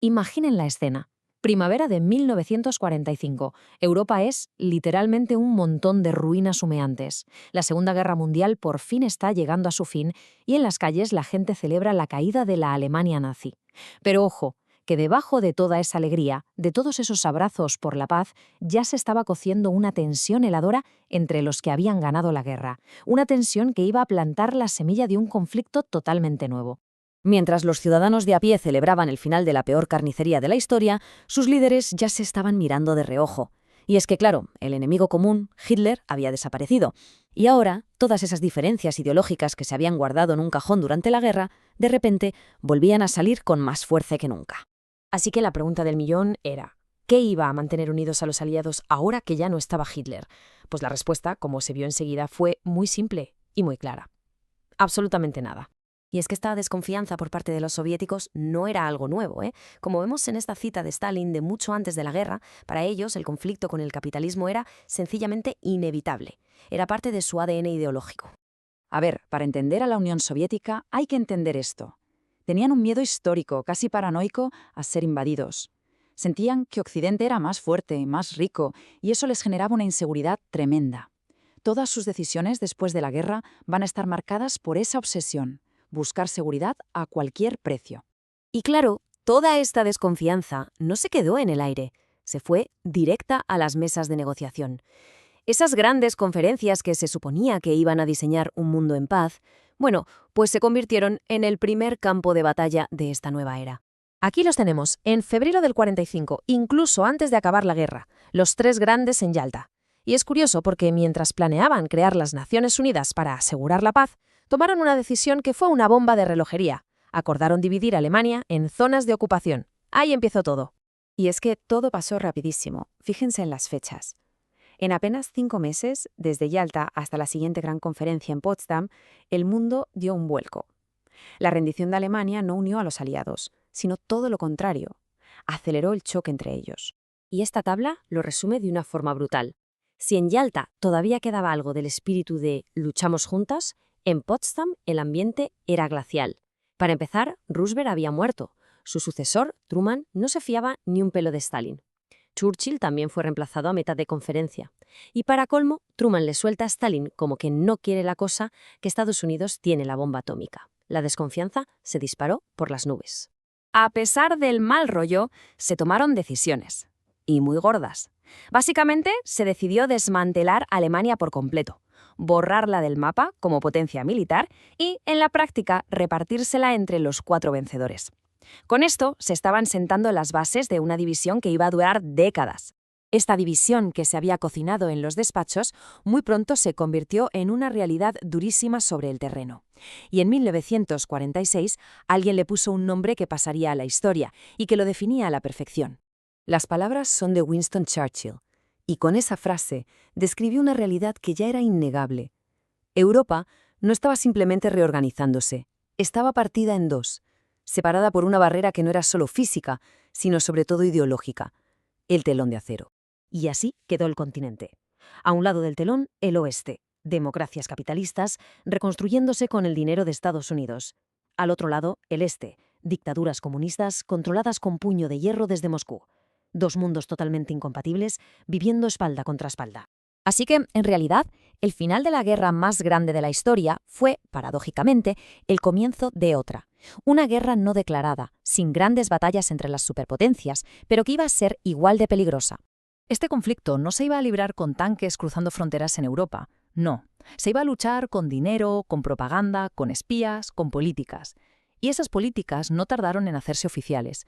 Imaginen la escena. Primavera de 1945. Europa es literalmente un montón de ruinas humeantes. La Segunda Guerra Mundial por fin está llegando a su fin y en las calles la gente celebra la caída de la Alemania nazi. Pero ojo, que debajo de toda esa alegría, de todos esos abrazos por la paz, ya se estaba cociendo una tensión heladora entre los que habían ganado la guerra. Una tensión que iba a plantar la semilla de un conflicto totalmente nuevo. Mientras los ciudadanos de a pie celebraban el final de la peor carnicería de la historia, sus líderes ya se estaban mirando de reojo. Y es que, claro, el enemigo común, Hitler, había desaparecido. Y ahora, todas esas diferencias ideológicas que se habían guardado en un cajón durante la guerra, de repente, volvían a salir con más fuerza que nunca. Así que la pregunta del millón era, ¿qué iba a mantener unidos a los aliados ahora que ya no estaba Hitler? Pues la respuesta, como se vio enseguida, fue muy simple y muy clara. Absolutamente nada. Y es que esta desconfianza por parte de los soviéticos no era algo nuevo, ¿eh? Como vemos en esta cita de Stalin de mucho antes de la guerra, para ellos el conflicto con el capitalismo era sencillamente inevitable. Era parte de su ADN ideológico. A ver, para entender a la Unión Soviética hay que entender esto. Tenían un miedo histórico, casi paranoico, a ser invadidos. Sentían que Occidente era más fuerte, más rico, y eso les generaba una inseguridad tremenda. Todas sus decisiones después de la guerra van a estar marcadas por esa obsesión. Buscar seguridad a cualquier precio. Y claro, toda esta desconfianza no se quedó en el aire, se fue directa a las mesas de negociación. Esas grandes conferencias que se suponía que iban a diseñar un mundo en paz, bueno, pues se convirtieron en el primer campo de batalla de esta nueva era. Aquí los tenemos, en febrero del 45, incluso antes de acabar la guerra, los tres grandes en Yalta. Y es curioso porque mientras planeaban crear las Naciones Unidas para asegurar la paz, tomaron una decisión que fue una bomba de relojería. Acordaron dividir Alemania en zonas de ocupación. Ahí empezó todo. Y es que todo pasó rapidísimo. Fíjense en las fechas. En apenas 5 meses, desde Yalta hasta la siguiente gran conferencia en Potsdam, el mundo dio un vuelco. La rendición de Alemania no unió a los aliados, sino todo lo contrario. Aceleró el choque entre ellos. Y esta tabla lo resume de una forma brutal. Si en Yalta todavía quedaba algo del espíritu de «luchamos juntas», en Potsdam el ambiente era glacial. Para empezar, Roosevelt había muerto. Su sucesor, Truman, no se fiaba ni un pelo de Stalin. Churchill también fue reemplazado a mitad de conferencia. Y para colmo, Truman le suelta a Stalin como que no quiere la cosa, que Estados Unidos tiene la bomba atómica. La desconfianza se disparó por las nubes. A pesar del mal rollo, se tomaron decisiones. Y muy gordas. Básicamente, se decidió desmantelar Alemania por completo, borrarla del mapa como potencia militar y, en la práctica, repartírsela entre los 4 vencedores. Con esto se estaban sentando las bases de una división que iba a durar décadas. Esta división que se había cocinado en los despachos muy pronto se convirtió en una realidad durísima sobre el terreno. Y en 1946 alguien le puso un nombre que pasaría a la historia y que lo definía a la perfección. Las palabras son de Winston Churchill, y con esa frase describió una realidad que ya era innegable. Europa no estaba simplemente reorganizándose, estaba partida en dos, separada por una barrera que no era solo física, sino sobre todo ideológica, el telón de acero. Y así quedó el continente. A un lado del telón, el oeste, democracias capitalistas reconstruyéndose con el dinero de Estados Unidos. Al otro lado, el este, dictaduras comunistas controladas con puño de hierro desde Moscú. 2 mundos totalmente incompatibles, viviendo espalda contra espalda. Así que, en realidad, el final de la guerra más grande de la historia fue, paradójicamente, el comienzo de otra. Una guerra no declarada, sin grandes batallas entre las superpotencias, pero que iba a ser igual de peligrosa. Este conflicto no se iba a librar con tanques cruzando fronteras en Europa. No. Se iba a luchar con dinero, con propaganda, con espías, con políticas. Y esas políticas no tardaron en hacerse oficiales.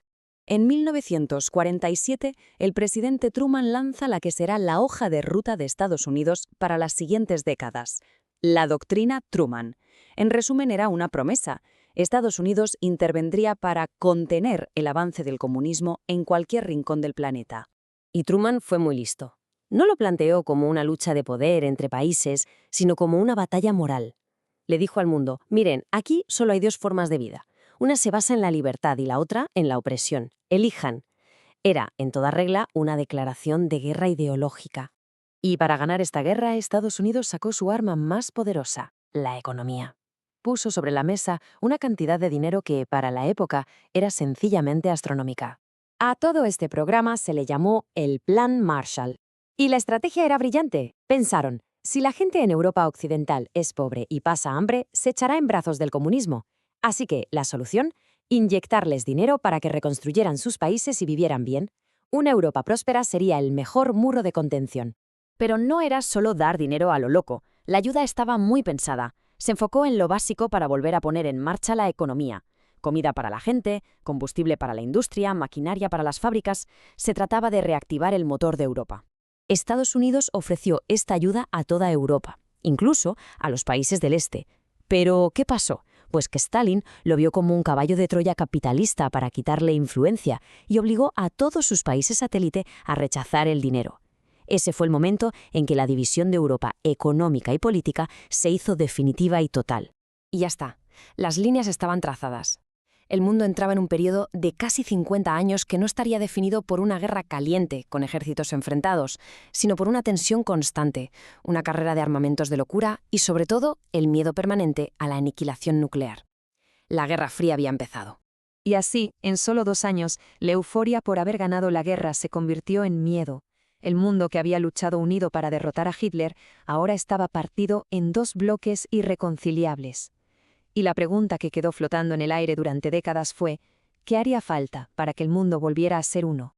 En 1947, el presidente Truman lanza la que será la hoja de ruta de Estados Unidos para las siguientes décadas, la doctrina Truman. En resumen, era una promesa. Estados Unidos intervendría para contener el avance del comunismo en cualquier rincón del planeta. Y Truman fue muy listo. No lo planteó como una lucha de poder entre países, sino como una batalla moral. Le dijo al mundo, miren, aquí solo hay 2 formas de vida. Una se basa en la libertad y la otra en la opresión. Elijan. Era, en toda regla, una declaración de guerra ideológica. Y para ganar esta guerra, Estados Unidos sacó su arma más poderosa, la economía. Puso sobre la mesa una cantidad de dinero que, para la época, era sencillamente astronómica. A todo este programa se le llamó el Plan Marshall. Y la estrategia era brillante. Pensaron, si la gente en Europa Occidental es pobre y pasa hambre, se echará en brazos del comunismo. Así que, la solución, inyectarles dinero para que reconstruyeran sus países y vivieran bien. Una Europa próspera sería el mejor muro de contención. Pero no era solo dar dinero a lo loco. La ayuda estaba muy pensada. Se enfocó en lo básico para volver a poner en marcha la economía. Comida para la gente, combustible para la industria, maquinaria para las fábricas. Se trataba de reactivar el motor de Europa. Estados Unidos ofreció esta ayuda a toda Europa, incluso a los países del este. Pero, ¿qué pasó? Pues que Stalin lo vio como un caballo de Troya capitalista para quitarle influencia y obligó a todos sus países satélite a rechazar el dinero. Ese fue el momento en que la división de Europa económica y política se hizo definitiva y total. Y ya está. Las líneas estaban trazadas. El mundo entraba en un periodo de casi 50 años que no estaría definido por una guerra caliente con ejércitos enfrentados, sino por una tensión constante, una carrera de armamentos de locura y, sobre todo, el miedo permanente a la aniquilación nuclear. La Guerra Fría había empezado. Y así, en solo 2 años, la euforia por haber ganado la guerra se convirtió en miedo. El mundo que había luchado unido para derrotar a Hitler ahora estaba partido en 2 bloques irreconciliables. Y la pregunta que quedó flotando en el aire durante décadas fue, ¿qué haría falta para que el mundo volviera a ser uno?